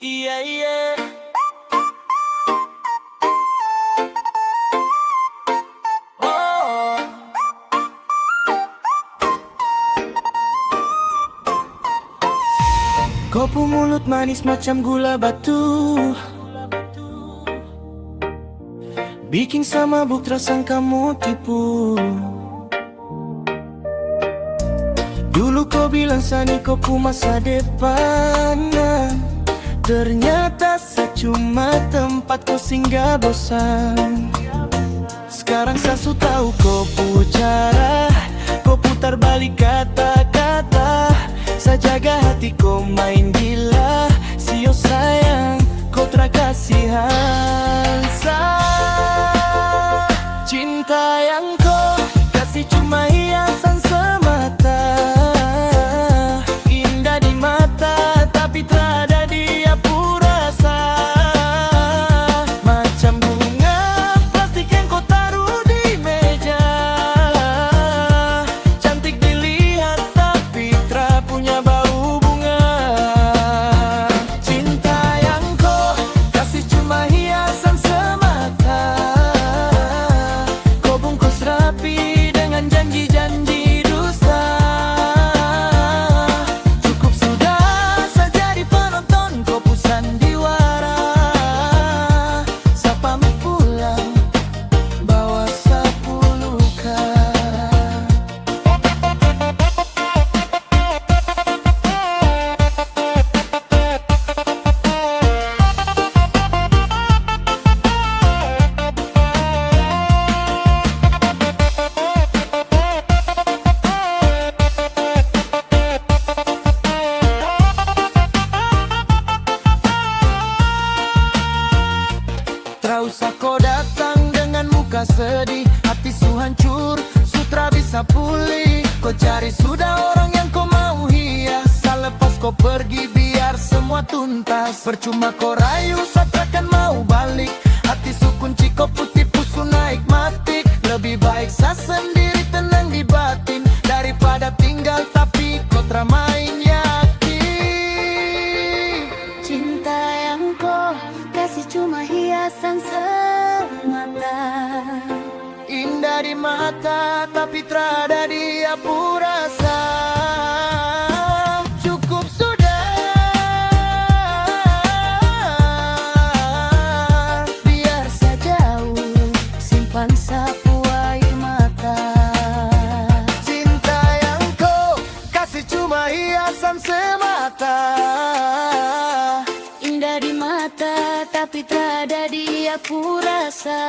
Iya iya. Oh. Kopu mulut manis macam gula batu, bikin sama buk terasa kamu tipu. Dulu kau bilang Sani kopu masa depan, ternyata saya cuma tempat kau singgah bosan. Sekarang saya su tahu kopu cara, kau putar balik kata-kata. Saya jaga hati kau main gila, sio sayang kau terkasihan. Cinta yang kau kasih cuma hiasan semata, indah di mata tapi tak ada di aku rasa. Macam bunga plastik yang kau taruh di meja, cantik dilihat tapi tak punya bau bunga. Cinta yang kau kasih cuma hiasan semata, kau bungkus rapi dengan janji-janji dusta. Cukup sudah saya jadi penonton kopu sandiwara. Saya pamit pulang bawa sapu luka. Tak usah kau datang dengan muka sedih, hati su hancur, sutra bisa pulih. Kau cari sudah orang yang kau mau hias, selepas kau pergi biar semua tuntas. Percuma kau rayu, saya takkan mau balik. Hati su kunci kau putih pusu naik matik. Lebih baik saya sendiri tenang di batin, daripada tinggal tapi kau termain yakin. Cinta yang kau kasih cuma hiasan semata, Indah di mata tapi tak ada di aku rasa. Cukup sudah, biar saya jauh, simpan sapu air mata. cinta yang kau kasih cuma hiasan semata, Indah di mata tapi tak ada di aku rasa.